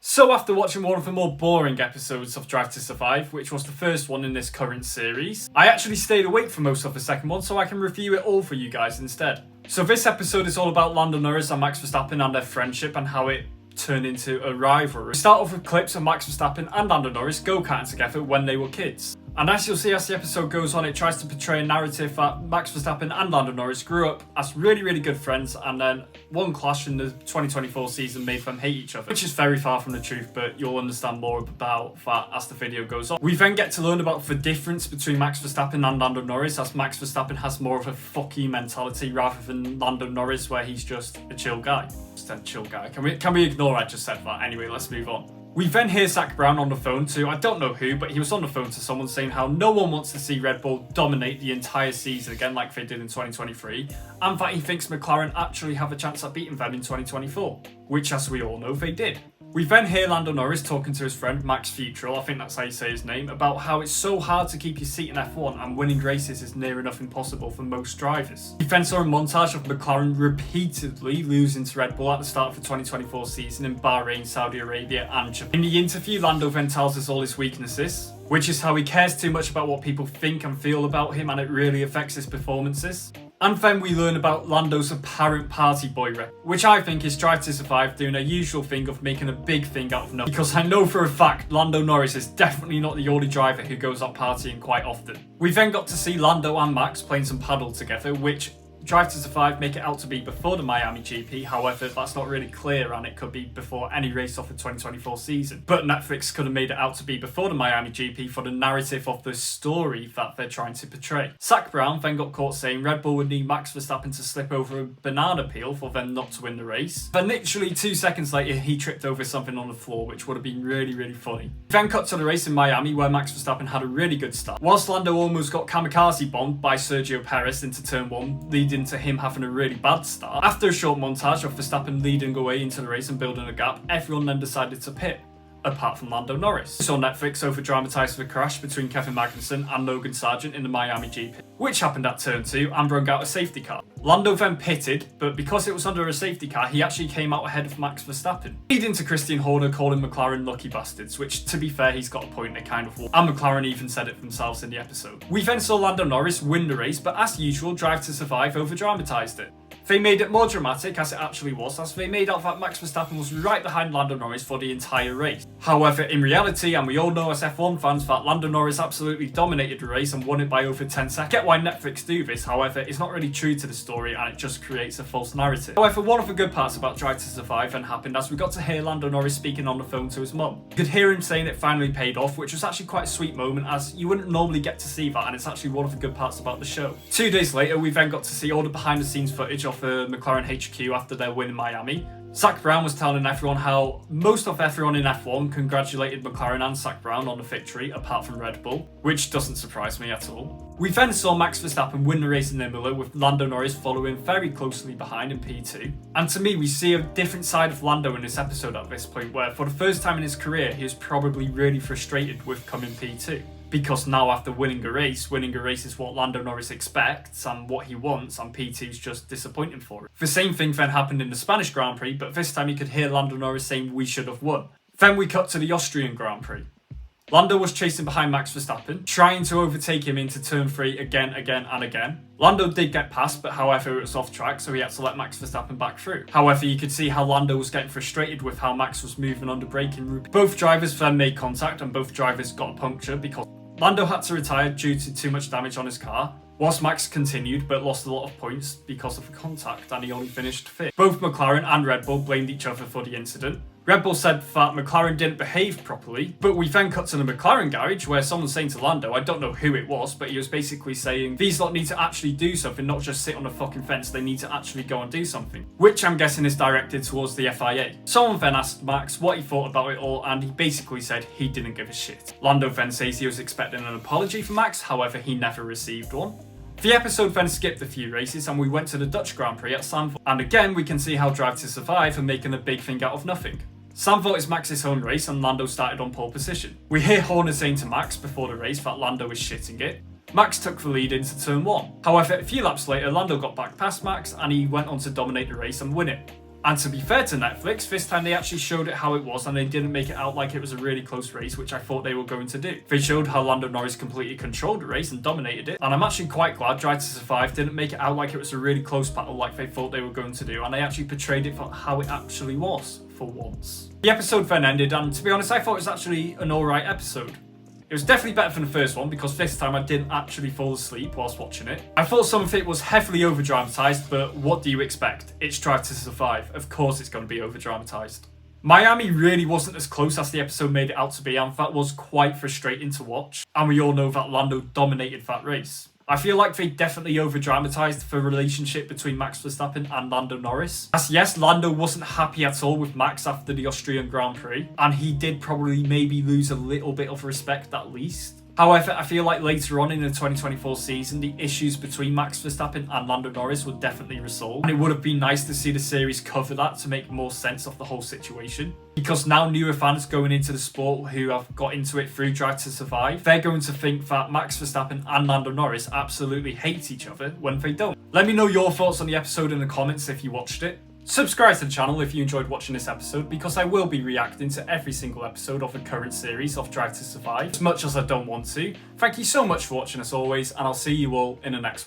So after watching one of the more boring episodes of Drive to Survive, which was the first one in this current series, I actually stayed awake for most of the second one so I can review it all for you guys instead. So this episode is all about Lando Norris and Max Verstappen and their friendship and how it turned into a rivalry. We start off with clips of Max Verstappen and Lando Norris go-karting together when they were kids. And as you'll see as the episode goes on, it tries to portray a narrative that Max Verstappen and Lando Norris grew up as really good friends, and then one clash in the 2024 season made them hate each other, which is very far from the truth, but you'll understand more about that as the video goes on. We then get to learn about the difference between Max Verstappen and Lando Norris, as Max Verstappen has more of a fucky mentality rather than Lando Norris, where he's just a chill guy. Just a chill guy. Can we ignore I just said that? Anyway, let's move on. We then hear Zak Brown on the phone to, I don't know who, but he was on the phone to someone saying how no one wants to see Red Bull dominate the entire season again like they did in 2023, and that he thinks McLaren actually have a chance at beating them in 2024, which as we all know they did. We then hear Lando Norris talking to his friend Max Futrell, I think that's how you say his name, about how it's so hard to keep your seat in F1 and winning races is near enough impossible for most drivers. We then saw a montage of McLaren repeatedly losing to Red Bull at the start of the 2024 season in Bahrain, Saudi Arabia and Japan. In the interview, Lando then tells us all his weaknesses, which is how he cares too much about what people think and feel about him and it really affects his performances. And then we learn about Lando's apparent party boy rep, which I think is Drive to Survive doing a usual thing of making a big thing out of nothing. Because I know for a fact Lando Norris is definitely not the only driver who goes out partying quite often. We then got to see Lando and Max playing some paddle together, which Drive to Survive make it out to be before the Miami GP, however that's not really clear and it could be before any race of the 2024 season. But Netflix could have made it out to be before the Miami GP for the narrative of the story that they're trying to portray. Zak Brown then got caught saying Red Bull would need Max Verstappen to slip over a banana peel for them not to win the race. Then literally 2 seconds later he tripped over something on the floor, which would have been really funny. Then cut to the race in Miami where Max Verstappen had a really good start, whilst Lando almost got kamikaze bombed by Sergio Perez into turn 1, leading to him having a really bad start. After a short montage of Verstappen leading away into the race and building a gap, everyone then decided to pit, apart from Lando Norris. So Netflix over-dramatised the crash between Kevin Magnussen and Logan Sargent in the Miami GP, which happened at turn 2 and brought out a safety car. Lando then pitted, but because it was under a safety car, he actually came out ahead of Max Verstappen, leading to Christian Horner calling McLaren lucky bastards, which to be fair, he's got a point, they kind of will. And McLaren even said it themselves in the episode. We then saw Lando Norris win the race, but as usual, Drive to Survive over-dramatised it. They made it more dramatic as it actually was, as they made out that Max Verstappen was right behind Lando Norris for the entire race. However, in reality, and we all know as F1 fans that Lando Norris absolutely dominated the race and won it by over 10 seconds. I get why Netflix do this, however, it's not really true to the story and it just creates a false narrative. However, one of the good parts about Drive to Survive then happened as we got to hear Lando Norris speaking on the phone to his mum. You could hear him saying it finally paid off, which was actually quite a sweet moment as you wouldn't normally get to see that and it's actually one of the good parts about the show. 2 days later, we then got to see all the behind the scenes footage of the McLaren HQ after their win in Miami. Zak Brown was telling everyone how most of everyone in F1 congratulated McLaren and Zak Brown on the victory, apart from Red Bull, which doesn't surprise me at all. We then saw Max Verstappen win the race in Imola, with Lando Norris following very closely behind in P2. And to me, we see a different side of Lando in this episode at this point, where for the first time in his career, he was probably really frustrated with coming P2. Because now after winning a race is what Lando Norris expects and what he wants, and P2 is just disappointing for him. The same thing then happened in the Spanish Grand Prix, but this time you could hear Lando Norris saying we should have won. Then we cut to the Austrian Grand Prix. Lando was chasing behind Max Verstappen, trying to overtake him into turn 3 again and again. Lando did get past, but however it was off track, so he had to let Max Verstappen back through. However, you could see how Lando was getting frustrated with how Max was moving under braking route. Both drivers then made contact and both drivers got a puncture because Lando had to retire due to too much damage on his car, whilst Max continued but lost a lot of points because of the contact and he only finished 5th. Both McLaren and Red Bull blamed each other for the incident. Red Bull said that McLaren didn't behave properly, but we then cut to the McLaren garage where someone's saying to Lando, I don't know who it was, but he was basically saying these lot need to actually do something, not just sit on the fucking fence, they need to actually go and do something. Which I'm guessing is directed towards the FIA. Someone then asked Max what he thought about it all and he basically said he didn't give a shit. Lando then says he was expecting an apology from Max, however he never received one. The episode then skipped a few races and we went to the Dutch Grand Prix at Zandvoort. And again we can see how Drive to Survive are making a big thing out of nothing. Zandvoort is Max's home race and Lando started on pole position. We hear Horner saying to Max before the race that Lando is shitting it. Max took the lead into turn 1. However, a few laps later, Lando got back past Max and he went on to dominate the race and win it. And to be fair to Netflix, this time they actually showed it how it was and they didn't make it out like it was a really close race, which I thought they were going to do. They showed how Lando Norris completely controlled the race and dominated it, and I'm actually quite glad Drive to Survive didn't make it out like it was a really close battle like they thought they were going to do, and they actually portrayed it for how it actually was, for once. The episode then ended, and to be honest, I thought it was actually an alright episode. It was definitely better than the first one because this time I didn't actually fall asleep whilst watching it. I thought some of it was heavily over-dramatised, but what do you expect? It's Drive to Survive. Of course it's going to be over-dramatised. Miami really wasn't as close as the episode made it out to be, and that was quite frustrating to watch. And we all know that Lando dominated that race. I feel like they definitely over-dramatised the relationship between Max Verstappen and Lando Norris. As yes, Lando wasn't happy at all with Max after the Austrian Grand Prix, and he did probably maybe lose a little bit of respect at least. However, I feel like later on in the 2024 season, the issues between Max Verstappen and Lando Norris would definitely resolve. And it would have been nice to see the series cover that to make more sense of the whole situation. Because now newer fans going into the sport who have got into it through Drive to Survive, they're going to think that Max Verstappen and Lando Norris absolutely hate each other when they don't. Let me know your thoughts on the episode in the comments if you watched it. Subscribe to the channel if you enjoyed watching this episode, because I will be reacting to every single episode of the current series of Drive to Survive, as much as I don't want to. Thank you so much for watching as always, and I'll see you all in the next one.